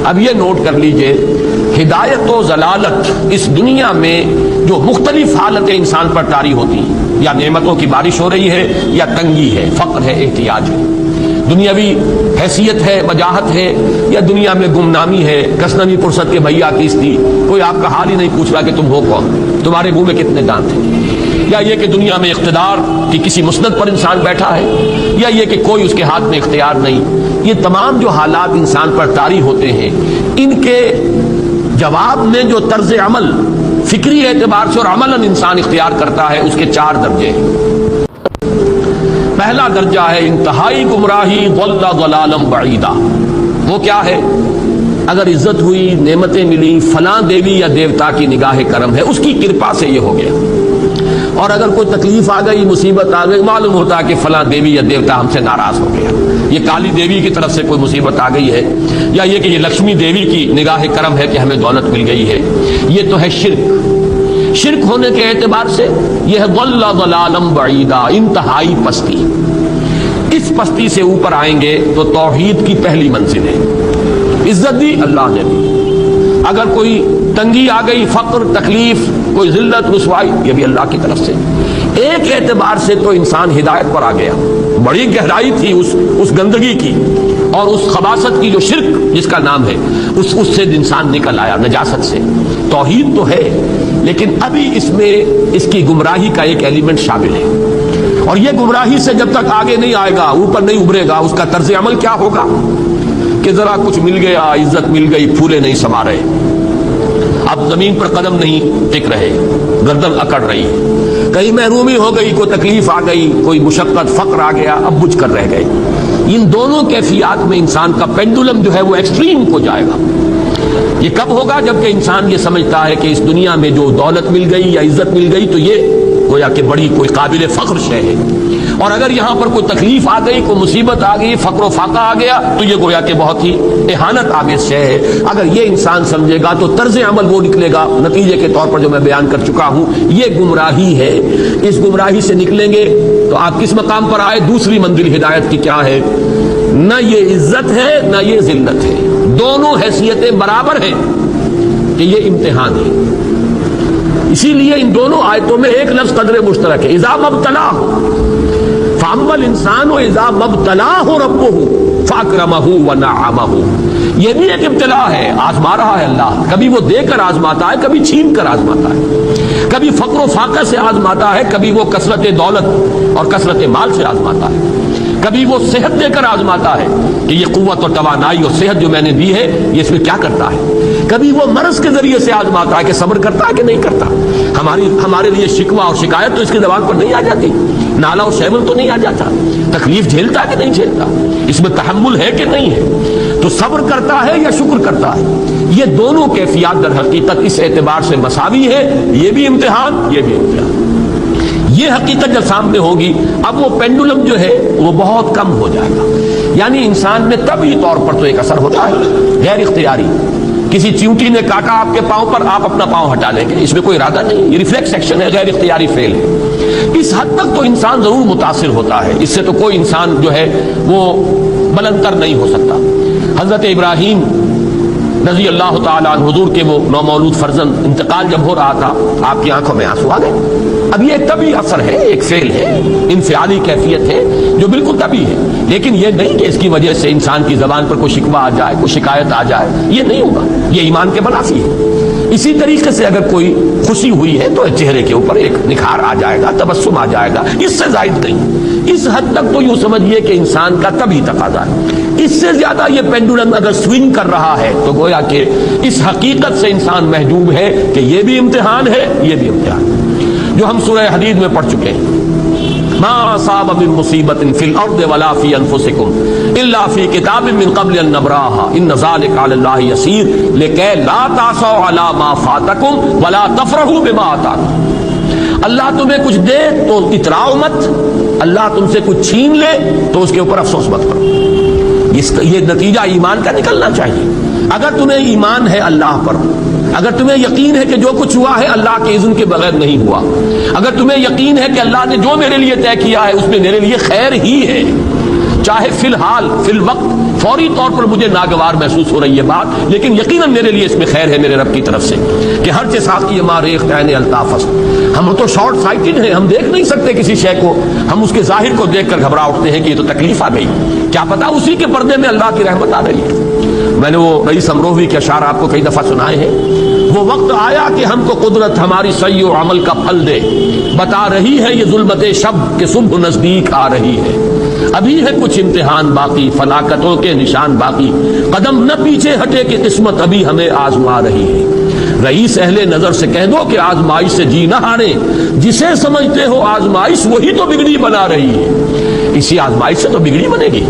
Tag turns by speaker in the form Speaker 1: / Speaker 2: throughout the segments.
Speaker 1: اب یہ نوٹ کر لیجئے، ہدایت و ضلالت اس دنیا میں جو مختلف حالتیں انسان پر طاری ہوتی ہیں، یا نعمتوں کی بارش ہو رہی ہے، یا تنگی ہے، فقر ہے، احتیاج ہے، دنیاوی حیثیت ہے، وجاہت ہے، یا دنیا میں گمنامی ہے، کسنوی فرصت کے بھیا کیس تھی، کوئی آپ کا حال ہی نہیں پوچھ رہا کہ تم ہو کون، تمہارے منہ میں کتنے دانت ہیں، یا یہ کہ دنیا میں اقتدار کی کسی مسند پر انسان بیٹھا ہے، یا یہ کہ کوئی اس کے ہاتھ میں اختیار نہیں۔ یہ تمام جو حالات انسان پر طاری ہوتے ہیں، ان کے جواب میں جو طرز عمل فکری اعتبار سے اور عملاً انسان اختیار کرتا ہے، اس کے 4 درجے ہیں۔ پہلا درجہ ہے انتہائی گمراہی، ضل ضلالا بعیدا۔ وہ کیا ہے؟ اگر عزت ہوئی، نعمتیں ملی، فلاں دیوی یا دیوتا کی نگاہ کرم ہے، اس کی کرپا سے یہ ہو گیا، اور اگر کوئی تکلیف آ گئی، مصیبت آ گئی، معلوم ہوتا ہے کہ فلاں دیوی یا دیوتا ہم سے ناراض ہو گیا، یہ کالی دیوی کی طرف سے کوئی مصیبت آ گئی ہے، یا یہ کہ یہ لکشمی دیوی کی نگاہ کرم ہے کہ ہمیں دولت مل گئی ہے۔ یہ تو ہے شرک۔ شرک ہونے کے اعتبار سے یہ ہے ضل ضلالا بعیدا، انتہائی پستی۔ اس پستی سے اوپر آئیں گے تو توحید کی پہلی منزل ہے۔ عزت دی اللہ نے دی، اگر کوئی تنگی آ گئی، فقر، تکلیف، کوئی ذلت، رسوائی، یہ بھی اللہ کی طرف سے۔ ایک اعتبار سے تو انسان ہدایت پر آ گیا، بڑی گہرائی تھی اس گندگی کی اور اس خباثت کی جو شرک جس کا نام ہے، اس سے انسان نکل آیا، نجاست سے۔ توحید تو ہے، لیکن ابھی اس میں اس کی گمراہی کا ایک ایلیمنٹ شامل ہے، اور یہ گمراہی سے جب تک آگے نہیں آئے گا، اوپر نہیں ابھرے گا، اس کا طرز عمل کیا ہوگا کہ ذرا کچھ مل گیا، عزت مل گئی، پھولے نہیں سما رہے، اب زمین پر قدم نہیں ٹک رہے، گردن اکڑ رہی، کہیں محرومی ہو گئی، کوئی تکلیف آ گئی، کوئی مشقت، فقر آ گیا، اب بجھ کر رہ گئے۔ ان دونوں کیفیات میں انسان کا پینڈولم جو ہے وہ ایکسٹریم کو جائے گا۔ یہ کب ہوگا؟ جبکہ انسان یہ سمجھتا ہے کہ اس دنیا میں جو دولت مل گئی یا عزت مل گئی تو یہ گویا کہ بڑی کوئی قابل فخر شے ہے، اور اگر یہاں پر کوئی تکلیف آ گئی، کوئی مصیبت آ گئی، فقر و فاقہ آ گیا تو یہ گویا کہ بہت ہی اہانت آمیز شے ہے۔ اگر یہ انسان سمجھے گا تو طرز عمل وہ نکلے گا نتیجے کے طور پر جو میں بیان کر چکا ہوں، یہ گمراہی ہے۔ اس گمراہی سے نکلیں گے تو آپ کس مقام پر آئے؟ دوسری منزل ہدایت کی کیا ہے؟ نہ یہ عزت ہے نہ یہ ذلت ہے، دونوں حیثیتیں برابر ہیں کہ یہ امتحان ہے۔ اسی لیے ان دونوں آیتوں میں ایک لفظ قدر مشترک ہے، اذا مبتلاہ، فاما الانسان اذا مبتلاہ ربہ فاکرمہ ونعمہ۔ یہ بھی ایک ابتلا ہے، آزما رہا ہے اللہ، کبھی وہ دے کر آزماتا ہے، کبھی چھین کر آزماتا ہے، کبھی فقر و فاقہ سے آزماتا ہے، کبھی وہ کثرت دولت اور کثرت مال سے آزماتا ہے، کبھی وہ صحت دے کر آزماتا ہے کہ یہ قوت اور توانائی اور صحت جو میں نے دی ہے یہ اس میں کیا کرتا ہے، کبھی وہ مرض کے ذریعے سے آزماتا ہے کہ صبر کرتا ہے کہ نہیں کرتا۔ ہمارے لیے شکوہ اور شکایت تو اس کی زبان پر نہیں آ جاتی، نالا اور شیول تو نہیں آ جاتا، تکلیف جھیلتا ہے کہ نہیں جھیلتا، اس میں تحمل ہے کہ نہیں ہے، تو صبر کرتا ہے یا شکر کرتا ہے۔ یہ دونوں کیفیات در حقیقت اس اعتبار سے مساوی ہے، یہ بھی امتحان، یہ بھی امتحان۔ یہ حقیقت جب سامنے ہوگی اب وہ پینڈولم جو ہے وہ بہت کم ہو جائے گا، یعنی انسان میں طبعی طور پر تو ایک اثر ہوتا ہے غیر اختیاری، کسی چیونٹی نے کاٹا آپ کے پاؤں پر، آپ اپنا پاؤں ہٹا لیں گے، اس میں کوئی ارادہ نہیں، یہ ریفلیکس ایکشن ہے، غیر اختیاری فعل ہے۔ اس حد تک تو انسان ضرور متاثر ہوتا ہے، اس سے تو کوئی انسان جو ہے وہ بلند تر نہیں ہو سکتا۔ حضرت ابراہیم رضی اللہ تعالیٰ عنہ، حضور کے وہ نومولود فرزند، انتقال جب ہو رہا تھا آپ کی آنکھوں میں آنسو آ گئے۔ اب یہ طبعی اثر ہے، ایک فعل ہے، انفعالی کیفیت ہے جو بالکل طبعی ہے، لیکن یہ نہیں کہ اس کی وجہ سے انسان کی زبان پر کوئی شکوہ آ جائے، کوئی شکایت آ جائے، یہ نہیں ہوگا، یہ ایمان کے منافی ہے۔ اسی طریقے سے اگر کوئی خوشی ہوئی ہے تو چہرے کے اوپر ایک نکھار آ جائے گا، تبسم آ جائے گا، اس سے زائد نہیں۔ اس حد تک تو یوں سمجھیے کہ انسان کا طبعی تقاضا ہے۔ اس سے زیادہ یہ پینڈولم اگر سوئنگ کر رہا ہے تو گویا کہ اس حقیقت سے انسان محجوب ہے کہ یہ بھی امتحان ہے، یہ بھی امتحان ہے، جو ہم سورہ حدید میں پڑھ چکے ہیں۔ ما اصاب من مصیبت فی الارض ولا فی انفسکم الا فی کتاب من قبل ان نبراها ان ذلک علی اللہ یسیر لکی لا تعصوا علی ما فاتکم ولا تفرحوا بما آتاکم۔ اللہ تمہیں کچھ دے تو اتراؤ مت، اللہ تم سے کچھ چھین لے تو اس کے اوپر افسوس مت کرو۔ یہ نتیجہ ایمان کا نکلنا چاہیے۔ اگر تمہیں ایمان ہے اللہ پر، اگر تمہیں یقین ہے کہ جو کچھ ہوا ہے اللہ کے اذن کے بغیر نہیں ہوا، اگر تمہیں یقین ہے کہ اللہ نے جو میرے لیے طے کیا ہے اس میں میرے لیے خیر ہی ہے، چاہے فی الحال فی الوقت فوری طور پر مجھے ناگوار محسوس ہو رہی ہے بات، لیکن یقیناً میرے لیے اس میں خیر ہے میرے رب کی طرف سے کہ ہر کے ساتھ کی ما ریخت عین الطاف. ہم تو شارٹ سائٹڈ ہیں، ہم دیکھ نہیں سکتے کسی شے کو، ہم اس کے ظاہر کو دیکھ کر گھبرا اٹھتے ہیں کہ یہ تو تکلیف آ گئی، کیا پتا اسی کے پردے میں اللہ کی رحمت آ رہی ہے. میں نے وہ رئیس امروہوی کے اشعار آپ کو کئی دفعہ سنائے ہیں. وہ وقت آیا کہ ہم کو قدرت ہماری سعی و عمل کا پھل دے، بتا رہی ہے یہ ظلمت شب کہ صبح نزدیک آ رہی ہے. ابھی ہے کچھ امتحان باقی، فلاکتوں کے نشان باقی، قدم نہ پیچھے ہٹے کہ قسمت ابھی ہمیں آزما رہی ہے. رئیس اہل نظر سے کہہ دو کہ آزمائش سے جی نہ ہارے، جسے سمجھتے ہو آزمائش وہی تو بگڑی بنا رہی ہے. اسی آزمائش سے تو بگڑی بنے گی،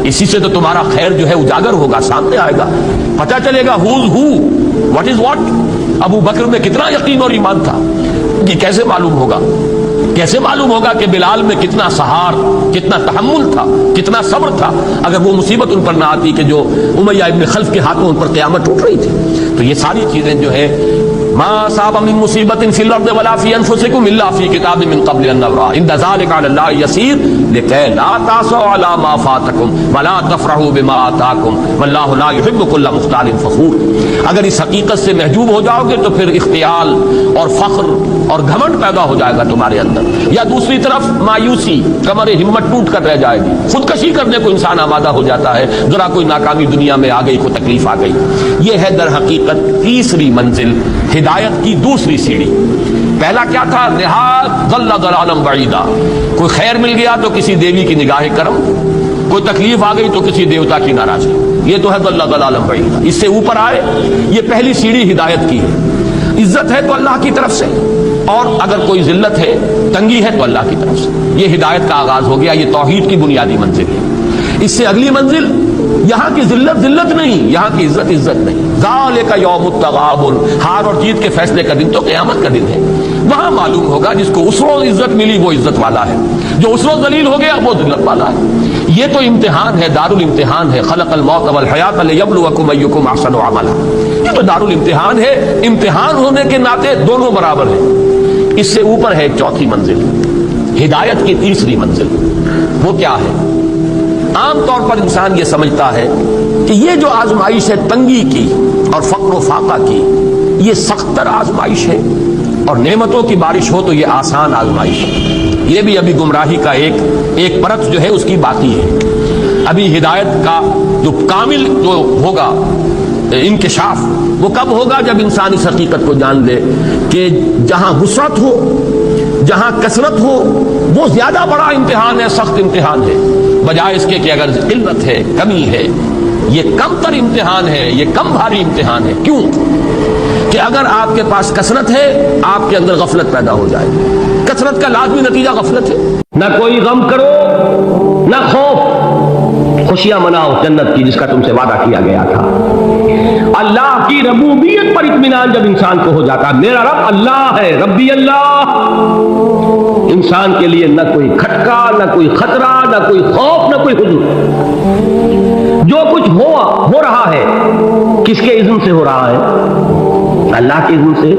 Speaker 1: اسی سے تو تمہارا خیر جو ہے اجاگر ہوگا، سامنے آئے گا، پتہ چلے گا who's who, what is what. ابو بکر میں کتنا یقین اور ایمان تھا، یہ کیسے معلوم ہوگا؟ کیسے معلوم ہوگا کہ بلال میں کتنا سہار، کتنا تحمل تھا، کتنا صبر تھا، اگر وہ مصیبت ان پر نہ آتی کہ جو امیہ ابن خلف کے ہاتھوں ان پر قیامت ٹوٹ رہی تھی. تو یہ ساری چیزیں جو ہے ما اصاب من مصیبت فی الارض ولا فی انفسکم الا فی کتاب من قبل ان نبرأ ان ذلک علی اللہ یسیر لکی لا تأسوا علی ما فاتکم ولا تفرحوا بما آتاکم واللہ لا یحب کل مختال فخور. اگر اس حقیقت سے محجوب ہو جاؤ گے تو پھر اختیال اور فخر اور گھمنڈ پیدا ہو جائے گا تمہارے اندر، یا دوسری طرف مایوسی، کمر ہمت ٹوٹ کر رہ جائے گی، خودکشی کرنے کو انسان آمادہ ہو جاتا ہے ذرا کوئی ناکامی دنیا میں آ گئی، کوئی تکلیف آ گئی. یہ ہے در حقیقت تیسری منزل، ہدایت کی دوسری سیڑھی. پہلا کیا تھا؟ نہایت ضل ضلالا بعیدا، کوئی خیر مل گیا تو کسی دیوی کی نگاہ کرم، کوئی تکلیف آ گئی تو کسی دیوتا کی ناراضگی، یہ تو ہے ضل ضلالا بعیدا. اس سے اوپر آئے، یہ پہلی سیڑھی ہدایت کی ہے. عزت ہے تو اللہ کی طرف سے، اور اگر کوئی ذلت ہے، تنگی ہے تو اللہ کی طرف سے. یہ ہدایت کا آغاز ہو گیا، یہ توحید کی بنیادی منزل ہے. اس سے اگلی منزل، یہاں کی ذلت ذلت نہیں، یہاں کی عزت عزت نہیں. ذالک یوم التغابن، ہار اور جیت کے فیصلے کا دن تو قیامت کا دن ہے. وہاں معلوم ہوگا جس کو اس روز عزت ملی وہ عزت والا ہے، جو اس روز ذلیل ہو گیا وہ ذلت والا ہے. یہ تو امتحان ہے، دار الامتحان ہے. خلق الموت والحیات لیبلوکم ایکم احسن عملا. یہ تو دار الامتحان ہے، امتحان ہونے کے ناطے دونوں برابر ہیں. اس سے اوپر ہے ایک چوتھی منزل، ہدایت کی تیسری منزل. وہ کیا ہے؟ عام طور پر انسان یہ سمجھتا ہے کہ یہ جو آزمائش ہے تنگی کی اور فقر و فاقہ کی، یہ سخت تر آزمائش ہے، اور نعمتوں کی بارش ہو تو یہ آسان آزمائش ہے. یہ بھی ابھی گمراہی کا ایک پرت جو ہے اس کی باقی ہے. ابھی ہدایت کا جو کامل جو ہوگا انکشاف وہ کب ہوگا؟ جب انسان اس حقیقت کو جان لے کہ جہاں وسعت ہو، جہاں کثرت ہو، وہ زیادہ بڑا امتحان ہے، سخت امتحان ہے، بجائے اس کے کہ اگر قلت ہے، کمی ہے، یہ کم تر امتحان ہے، یہ کم بھاری امتحان ہے. کیوں کہ اگر آپ کے پاس کثرت ہے آپ کے اندر غفلت پیدا ہو جائے گی. کثرت کا لازمی نتیجہ غفلت ہے. نہ کوئی غم کرو نہ خوف، خوشیاں مناؤ جنت کی جس کا تم سے وعدہ کیا گیا تھا. اللہ کی ربوبیت پر اطمینان جب انسان کو ہو جاتا، میرا رب اللہ ہے، ربی اللہ، انسان کے لیے نہ کوئی کھٹکا، نہ کوئی خطرہ، نہ کوئی خوف، نہ کوئی حزن. جو کچھ ہو رہا ہے کس کے اذن سے ہو رہا ہے؟ اللہ کے اذن سے.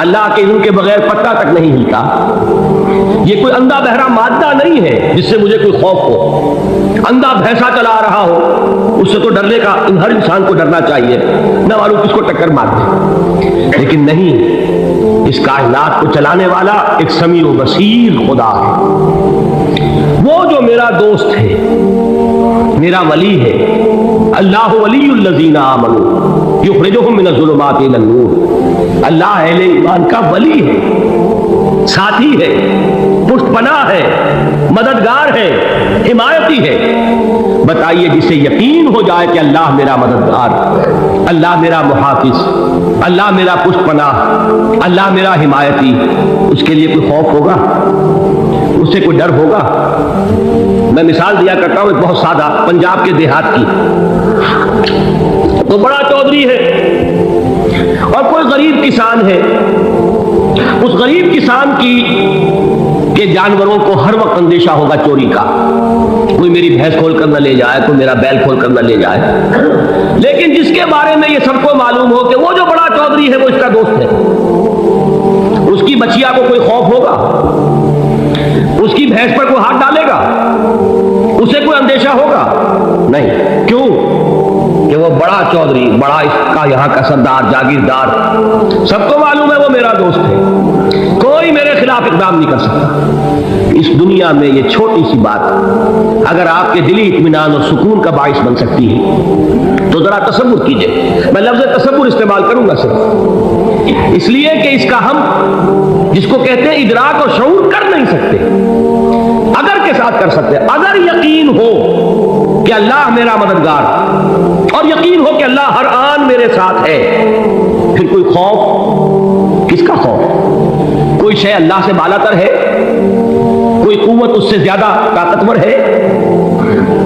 Speaker 1: اللہ کے اذن کے بغیر پتہ تک نہیں ہلتا. یہ کوئی اندھا بہرا مادہ نہیں ہے جس سے مجھے کوئی خوف ہو. اندھا بھینسا چلا رہا ہو اس سے تو ڈرنے کا ہر انسان کو ڈرنا چاہیے، نہ معلوم کس کو ٹکر مار دے. لیکن نہیں، اس کائنات کو چلانے والا ایک سمیع و بصیر خدا ہے. وہ جو میرا دوست ہے، میرا ولی ہے. اللہ ولی الذین آمنوا یخرجہم من الظلمات الی النور. اللہ اہل ایمان کا ولی ہے، ساتھی ہے، پشت پناہ ہے، مددگار ہے، حمایتی ہے. بتائیے جسے یقین ہو جائے کہ اللہ میرا مددگار، اللہ میرا محافظ، اللہ میرا پشت پناہ، اللہ میرا حمایتی، اس کے لیے کوئی خوف ہوگا؟ اس سے کوئی ڈر ہوگا؟ میں مثال دیا کرتا ہوں ایک بہت سادہ، پنجاب کے دیہات کی. تو بڑا چودھری ہے اور کوئی غریب کسان ہے. اس غریب کسان کے جانوروں کو ہر وقت اندیشہ ہوگا چوری کا، کوئی میری بھینس کھول کر نہ لے جائے، کوئی میرا بیل کھول کر نہ لے جائے. لیکن جس کے بارے میں یہ سب کو معلوم ہو کہ وہ جو بڑا چودھری ہے وہ اس کا دوست ہے، اس کی بچیا کو کوئی خوف ہوگا؟ اس کی بھینس پر کوئی ہاتھ ڈالے گا؟ اسے کوئی اندیشہ ہوگا؟ نہیں. کیوں؟ کہ وہ بڑا چودھری، بڑا اس کا یہاں کا سردار، جاگیردار، سب کو معلوم ہے وہ میرا دوست ہے، کوئی میرے خلاف اقدام نہیں کر سکتا. اس دنیا میں یہ چھوٹی سی بات اگر آپ کے دلی اطمینان اور سکون کا باعث بن سکتی ہے تو ذرا تصور کیجئے. میں لفظ تصور استعمال کروں گا صرف اس لیے کہ اس کا ہم جس کو کہتے ہیں ادراک اور شعور کر نہیں سکتے. اگر کے ساتھ کر سکتے، اگر یقین ہو کہ اللہ میرا مددگار اور یقین ہو کہ اللہ ہر آن میرے ساتھ ہے، پھر کوئی خوف؟ کس کا خوف؟ کوئی شے اللہ سے بالا تر ہے؟ کوئی قوت اس سے زیادہ طاقتور ہے؟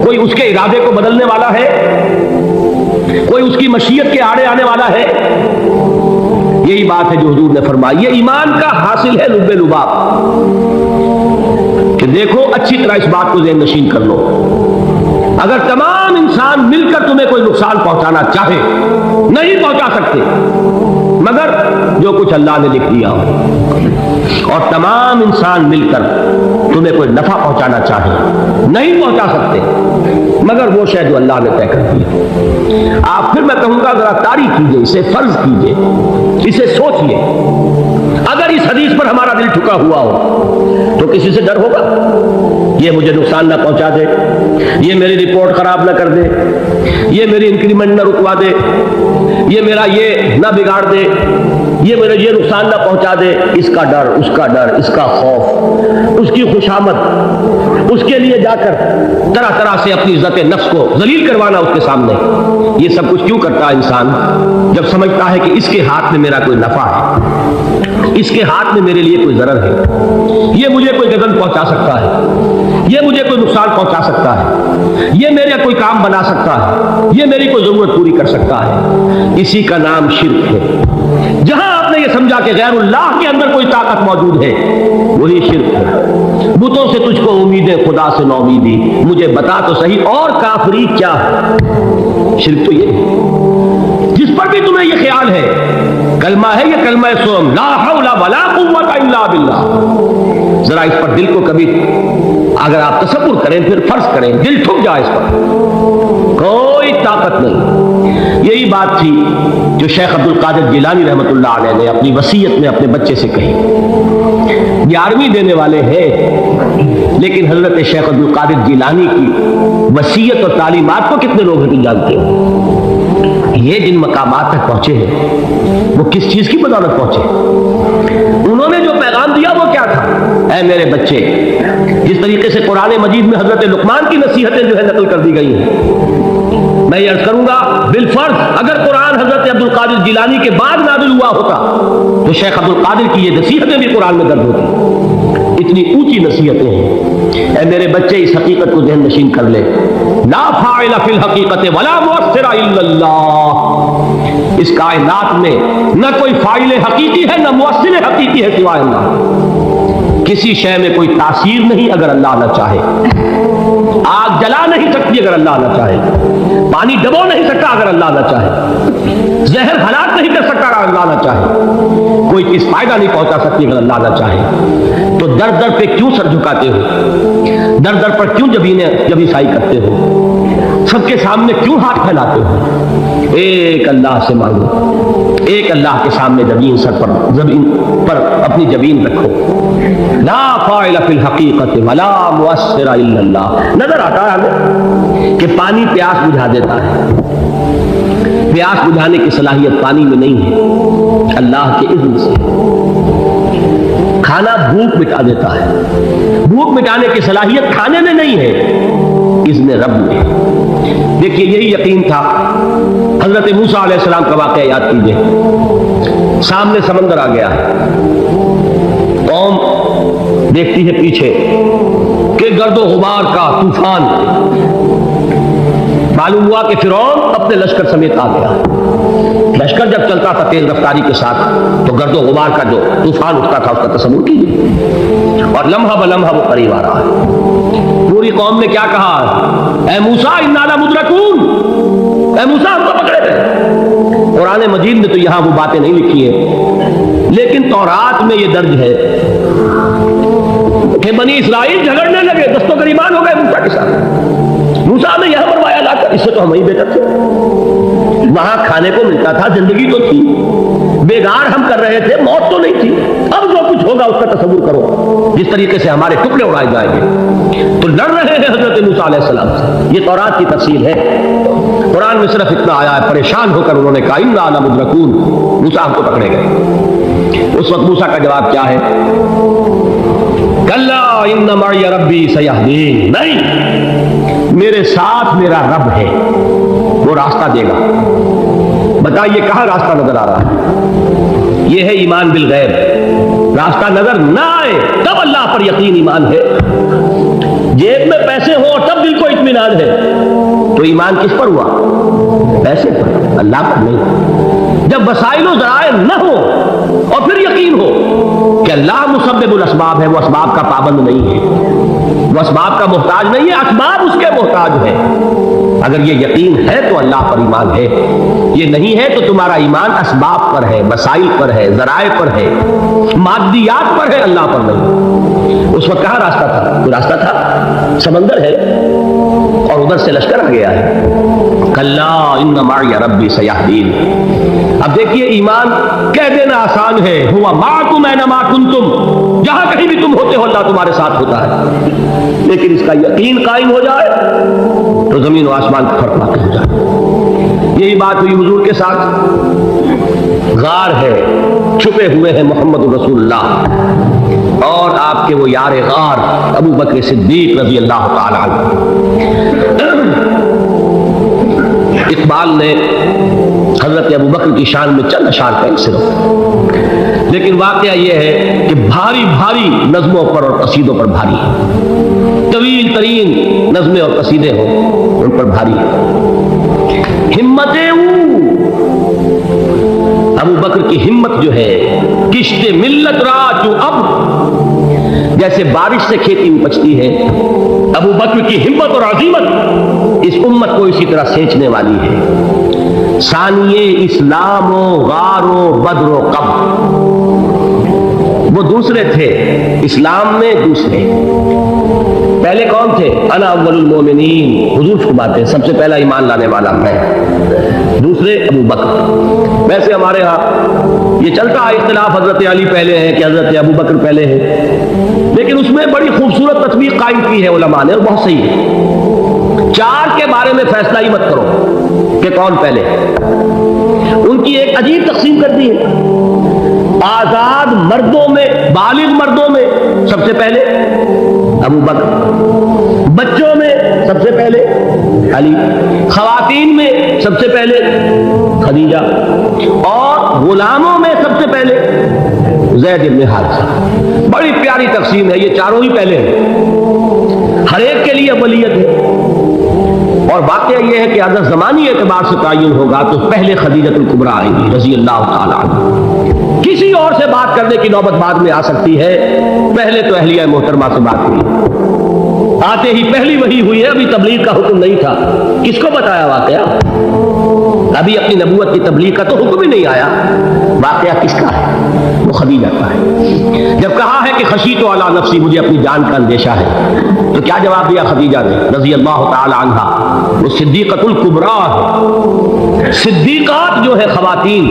Speaker 1: کوئی اس کے ارادے کو بدلنے والا ہے؟ کوئی اس کی مشیت کے آڑے آنے والا ہے؟ یہی بات ہے جو حضور نے فرمائی. یہ ایمان کا حاصل ہے لب لباب کہ دیکھو اچھی طرح اس بات کو ذہن نشین کر لو. اگر تمام انسان مل کر تمہیں کوئی نقصان پہنچانا چاہے نہیں پہنچا سکتے مگر جو کچھ اللہ نے لکھ دیا ہو، اور تمام انسان مل کر تمہیں کوئی نفع پہنچانا چاہے نہیں پہنچا سکتے مگر وہ شے جو اللہ نے طے کر دی. آپ پھر میں کہوں گا ذرا تاریخ کیجئے، اسے فرض کیجئے، اسے سوچئے. اگر اس حدیث پر ہمارا دل ٹھکا ہوا ہو تو کسی سے ڈر ہوگا؟ یہ مجھے نقصان نہ پہنچا دے، یہ میری رپورٹ خراب نہ کر دے، یہ میری انکریمنٹ نہ رکوا دے، یہ میرا یہ نہ بگاڑ دے، یہ میرے یہ نقصان نہ پہنچا دے. اس کا ڈر، اس کا ڈر، اس کا خوف، اس کی خوشامد، اس کے لیے جا کر طرح طرح سے اپنی عزت نفس کو ذلیل کروانا اس کے سامنے. یہ سب کچھ کیوں کرتا ہے انسان؟ جب سمجھتا ہے کہ اس کے ہاتھ میں میرا کوئی نفع ہے، اس کے ہاتھ میں میرے لیے کوئی ضرر ہے، یہ مجھے کوئی گزن پہنچا سکتا ہے، یہ مجھے کوئی نقصان پہنچا سکتا ہے، یہ میرا کوئی کام بنا سکتا ہے، یہ میری کوئی ضرورت پوری کر سکتا ہے. اسی کا نام شرک ہے. جہاں آپ نے یہ سمجھا کہ غیر اللہ کے اندر کوئی طاقت موجود ہے وہی شرک ہے. بتوں سے تجھ کو امیدیں، خدا سے نو امیدی، مجھے بتا تو صحیح اور کافری کیا ہے؟ شرک تو یہ ہے. جس پر بھی تمہیں یہ خیال ہے کلمہ ہے، یہ کلمہ سوم لا حول ولا قوت الا باللہ، ذرا اس پر دل کو کبھی اگر آپ تصور کریں، پھر فرض کریں، دل ٹھک جائے اس پر، کوئی طاقت نہیں. یہی بات تھی جو شیخ عبد القادر جیلانی رحمۃ اللہ علیہ نے اپنی وصیت میں اپنے بچے سے کہی. 11ویں دینے والے ہیں لیکن حضرت شیخ عبد القادر جیلانی کی وصیت اور تعلیمات کو کتنے لوگ ہیں جانتے ہیں؟ یہ جن مقامات تک پہنچے ہیں وہ کس چیز کی بدولت پہنچے؟ انہوں نے جو پیغام دیا وہ کیا تھا؟ اے میرے بچے، جس طریقے سے قرآن مجید میں حضرت لقمان کی نصیحتیں جو ہے نقل کر دی گئی ہیں، میں یہ عرض کروں گا بالفرض اگر قرآن حضرت عبد القادر جیلانی کے بعد نازل ہوا ہوتا تو شیخ عبد القادر کی یہ نصیحتیں بھی قرآن میں درج ہوتی. اتنی اونچی نصیحتیں ہیں. اے میرے بچے، اس حقیقت کو ذہن نشین کر لے، لا فاعل فی الحقیقت ولا مؤثر الا اللہ. اس کائنات میں نہ کوئی فاعل حقیقی ہے نہ مؤثر حقیقی ہے سوائے اللہ. کسی شے میں کوئی تاثیر نہیں اگر اللہ نہ چاہے. آگ جلا نہیں سکتی اگر اللہ نہ چاہے، پانی ڈبو نہیں سکتا اگر اللہ نہ چاہے، زہر ہلاک نہیں کر سکتا اگر اللہ نہ چاہے، کوئی چیز فائدہ نہیں پہنچا سکتی اگر اللہ نہ چاہے. تو در در پہ کیوں سر جھکاتے ہو؟ در در پر کیوں جبیں سائی کرتے ہو؟ سب کے سامنے کیوں ہاتھ پھیلاتے ہو؟ ایک اللہ سے مانگو، ایک اللہ کے سامنے زمین پر اپنی جبین رکھو. لا فاعل فی الحقیقت ولا مؤثر الا اللہ. نظر آتا ہے ہمیں کہ پانی پیاس بجھا دیتا ہے، پیاس بجھانے کی صلاحیت پانی میں نہیں ہے، اللہ کے اذن سے. کھانا بھوک مٹا دیتا ہے، بھوک مٹانے کی صلاحیت کھانے میں نہیں ہے، اذن رب میں. دیکھیے یہی یقین تھا. حضرت موسیٰ علیہ السلام کا واقعہ یاد کیجئے. سامنے سمندر آ گیا ہے، قوم دیکھتی ہے پیچھے کہ گرد و غبار کا طوفان. معلوم ہوا کہ فرعون اپنے لشکر سمیت آ گیا. لشکر جب چلتا تھا تیز رفتاری کے ساتھ تو گرد و غبار کا جو طوفان اٹھتا تھا اس کا تصور کیجیے، اور لمحہ بلمحہ وہ قریب آ رہا ہے. پوری قوم نے کیا کہا؟ اے موسیٰ انا لمدرکون، اے موسیٰ ہم کو پکڑے گئے. قرآن مجید میں تو یہاں وہ باتیں نہیں لکھی ہیں لیکن تورات میں یہ درج ہے کہ بنی اسرائیل جھگڑنے لگے دستوں گریبان ہو گئے موسیٰ کے ساتھ. موسیٰ نے یہاں مروایا لا کر, اس سے تو ہم ہی بہتر تھے. وہاں کھانے کو ملتا تھا, زندگی تو تھی, بیگار ہم کر رہے تھے, موت تو نہیں تھی. اب جو کچھ ہوگا اس کا تصور کرو, جس طریقے سے ہمارے ٹکڑے اڑائے جائیں گے. تو لڑ رہے ہیں حضرت موسیٰ علیہ السلام سے. یہ تورات کی تفصیل ہے. قرآن میں صرف اتنا آیا ہے, پریشان ہو کر انہوں نے کہا انا لمدرکون, موسیٰ ہم کو پکڑے گئے. اس وقت موسیٰ کا جواب کیا ہے؟ کلا ان معی ربی سیہدین, نہیں, میرے ساتھ میرا رب ہے, وہ راستہ دے گا. بتائیے کہاں راستہ نظر آ رہا ہے؟ یہ ہے ایمان بالغیب. راستہ نظر نہ آئے تب اللہ پر یقین ایمان ہے. جیب میں پیسے ہوں اور تب دل کو اطمینان ہے, تو ایمان کس پر ہوا؟ پیسے پر, اللہ پر نہیں. جب وسائل و ذرائع نہ ہو اور پھر یقین ہو کہ اللہ مسبب الاسباب ہے, وہ اسباب کا پابند نہیں ہے, وہ اسباب کا محتاج نہیں ہے, اسباب اس کے محتاج ہے. اگر یہ یقین ہے تو اللہ پر ایمان ہے, یہ نہیں ہے تو تمہارا ایمان اسباب پر ہے, وسائل پر ہے, ذرائع پر ہے, مادیات پر ہے, اللہ پر نہیں. اس وقت کہاں راستہ تھا؟ کوئی راستہ تھا؟ سمندر ہے اور ادھر سے لشکر آ گیا ہے. کلا ان معی ربی سیہدین. اب دیکھیے ایمان کہہ دینا آسان ہے, ہوا معکم اینما کنتم, جہاں کہیں بھی تم ہوتے ہو اللہ تمہارے ساتھ ہوتا ہے. لیکن اس کا یقین قائم ہو جائے تو زمین و آسمان کا فرق واقع ہو جائے. یہی بات ہوئی حضور کے ساتھ. غار ہے, چھپے ہوئے ہیں محمد رسول اللہ اور آپ کے وہ یار غار ابو بکر صدیق رضی اللہ تعالی عنہ. اقبال نے حضرت ابو بکر کی شان میں چند اشعار کہیں صرف, لیکن واقعہ یہ ہے کہ بھاری بھاری نظموں پر اور قصیدوں پر بھاری ہے. طویل ترین نظمیں اور قصیدے ہوں ان پر بھاری ہے. ہمتیں ابو بکر کی ہمت جو ہے, کشت ملت را جو اب جیسے بارش سے کھیتی اپجتی ہے, ابو بکر کی ہمت اور عظیمت اس امت کو اسی طرح سینچنے والی ہے. ثانیے اسلام و غار و بدر و قبر, وہ دوسرے تھے اسلام میں, دوسرے. پہلے کون تھے؟ انا اول المومنین, حضور فرماتے ہیں سب سے پہلا ایمان لانے والا میں. دوسرے ابو بکر. ویسے ہمارے ہاں یہ چلتا ہے اختلاف, حضرت علی پہلے ہیں کہ حضرت ابو بکر پہلے ہیں, لیکن اس میں بڑی خوبصورت تطبیق قائم کی ہے علماء نے, اور بہت صحیح ہے. چار کے بارے میں فیصلہ ہی مت کرو کہ کون پہلے. ان کی ایک عجیب تقسیم کر دی ہے. آزاد مردوں میں, بالغ مردوں میں سب سے پہلے ابو بکر, بچوں میں سب سے پہلے علی, خواتین میں سب سے پہلے خدیجہ, اور غلاموں میں سب سے پہلے زید بن حارثہ. بڑی پیاری تقسیم ہے, یہ چاروں ہی پہلے ہیں, ہر ایک کے لیے اولیت ہے. اور واقعہ یہ ہے کہ اگر زمانی اعتبار سے تعین ہوگا تو پہلے خدیجۃ الکبریٰ آئیں گی رضی اللہ تعالی عنہ. کسی اور سے بات کرنے کی نوبت بعد میں آ سکتی ہے, پہلے تو اہلیہ محترمہ سے بات ہوئی, آتے ہی پہلی وحی ہوئی ہے. ابھی تبلیغ کا حکم نہیں تھا, کس کو بتایا واقعہ؟ ابھی اپنی نبوت کی تبلیغ کا تو حکم ہی نہیں آیا. واقعہ کس کا ہے؟ وہ خدیجہ کا ہے. جب کہا ہے کہ خشیت علی نفسی, مجھے اپنی جان کا اندیشہ ہے, تو کیا جواب دیا خدیجہ نے رضی اللہ تعالی عنہا؟ وہ صدیقۃ الکبریٰ ہے. صدیقات جو ہے خواتین,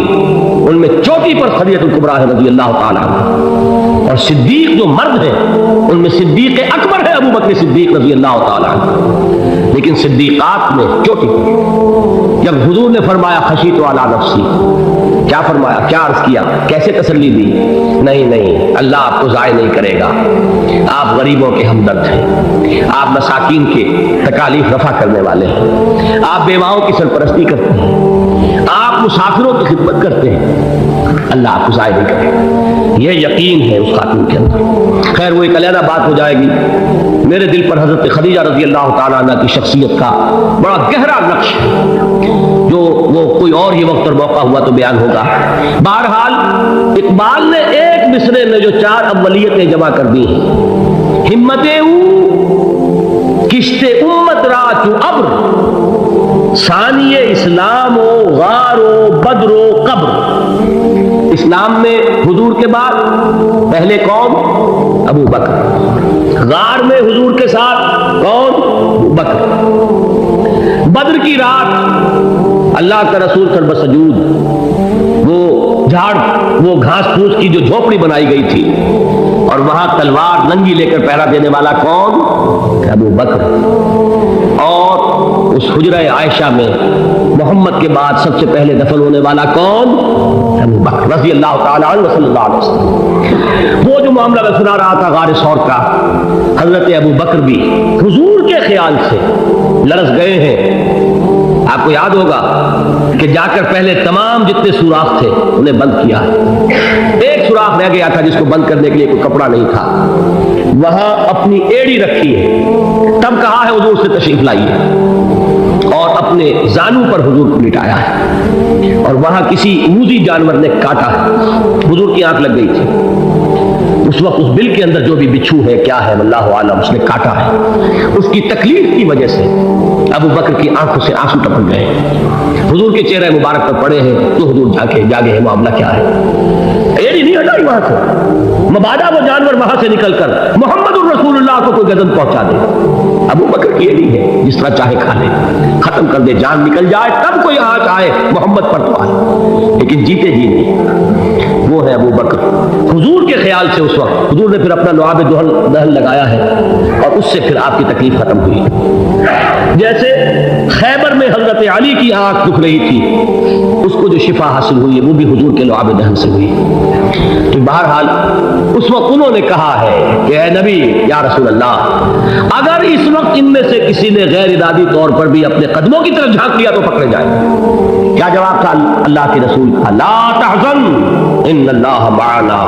Speaker 1: ان میں چوٹی پر خدیجۃ الکبریٰ ہے رضی اللہ تعالی عنہ, اور صدیق جو مرد ہیں ان میں صدیق اکبر ہے ابو بکر صدیق رضی اللہ تعالی عنہ. لیکن صدیقات میں چوٹی پر. جب حضور نے فرمایا خشیت علی نفسی, کیا فرمایا, کیا عرض کیا, کیسے تسلی دی؟ نہیں نہیں, اللہ آپ کو ضائع نہیں کرے گا. آپ غریبوں کے ہمدرد ہیں, آپ مساکین کے تکالیف رفع کرنے والے ہیں, آپ بیواؤں کی سرپرستی کرتے ہیں, آپ مسافروں کی خدمت کرتے ہیں, اللہ آپ کو ضائع نہیں کرے گا. یہ یقین ہے اس خاتون کے اندر. خیر وہ ایک علیحدہ بات ہو جائے گی. میرے دل پر حضرت خدیجہ رضی اللہ تعالیٰ عنہ کی شخصیت کا بڑا گہرا نقش جو وہ کوئی اور ہی وقت اور موقع ہوا تو بیان ہوگا. بہرحال اقبال نے ایک مصرے میں جو چار اولیتیں جمع کر دی ہیں, ہمتیں کشت امت را چو ابر, ثانی اسلام و غار و بدر و قبر. اسلام میں حضور کے بعد پہلے کون؟ ابو بکر۔ غار میں حضور کے ساتھ کون؟ ابو بکر۔ بدر کی رات اللہ کا رسول سر سجود، وہ جھاڑ، وہ گھاس پھوس کی جو جھوپڑی بنائی گئی تھی، اور وہاں تلوار ننگی لے کر پہرا دینے والا کون؟ ابو بکر۔ اور اس حجرہ عائشہ میں محمد کے بعد سب سے پہلے دفن ہونے والا کون؟ ابو بکر رضی اللہ تعالی عنہ صلی اللہ علیہ وسلم۔ وہ جو معاملہ میں سنا رہا تھا غار ثور کا، حضرت ابو بکر بھی حضور کے خیال سے لرز گئے ہیں۔ آپ کو یاد ہوگا کہ جا کر پہلے تمام جتنے سوراخ تھے انہیں بند کیا، ایک سوراخ رہ گیا تھا جس کو بند کرنے کے لیے کوئی کپڑا نہیں تھا، وہاں اپنی ایڑی رکھی ہے، تب کہا ہے حضور سے تشریف لائیے، اور اپنے زانو پر حضور کو لٹایا ہے، اور وہاں کسی موذی جانور نے کاٹا ہے، حضور کی آنکھ لگ گئی تھی اس وقت، اس بل کے اندر جو بھی بچھو ہے کیا ہے واللہ عالم، اس نے کاٹا ہے، اس کی تکلیف کی وجہ سے ابو بکر کی آنکھوں سے آنسو ٹپک گئے، حضور کے چہرے مبارک پر پڑے ہیں، تو حضور جاگے ہیں، معاملہ کیا ہے؟ ایڑی نہیں ہٹائی وہاں سے، مبادا وہ جانور وہاں سے نکل کر محمد الرسول اللہ کو کوئی گردن پہنچا دے، ابو بکر کی ایڑی ہے، جس طرح چاہے کھا لے، ختم کر دے، جان نکل جائے تب کوئی آنچ آئے محمد پر تو آئے، لیکن جیتے جی نہیں۔ وہ ہے ابو بکر۔ حضور کے خیال سے اس وقت حضور نے پھر اپنا لعاب دہن لگایا ہے، اور اس سے پھر آپ کی تکلیف ختم ہوئی۔ جیسے خیبر میں حضرت علی کی آنکھ دکھ رہی تھی، اس کو جو شفا حاصل ہوئی وہ بھی حضور کے لعاب دہن سے ہوئی۔ تو بہرحال اس وقت انہوں نے کہا ہے کہ اے نبی یا رسول اللہ، اگر اس وقت ان میں سے کسی نے غیر ارادی طور پر بھی اپنے قدموں کی طرف جھانک لیا تو پکڑے جائے۔ کیا جواب تھا اللہ کے رسول کا؟ لا تحزن ان اللہ معنا،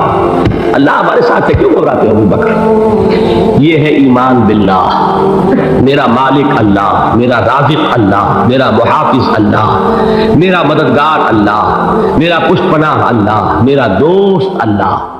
Speaker 1: اللہ ہمارے ساتھ ہے، کیوں گھبراتے ہو ابو بکر؟ یہ ہے ایمان باللہ، میرا مالک اللہ، میرا رازق اللہ، میرا محافظ اللہ، میرا مددگار اللہ، میرا پشت پناہ اللہ، میرا دوست اللہ۔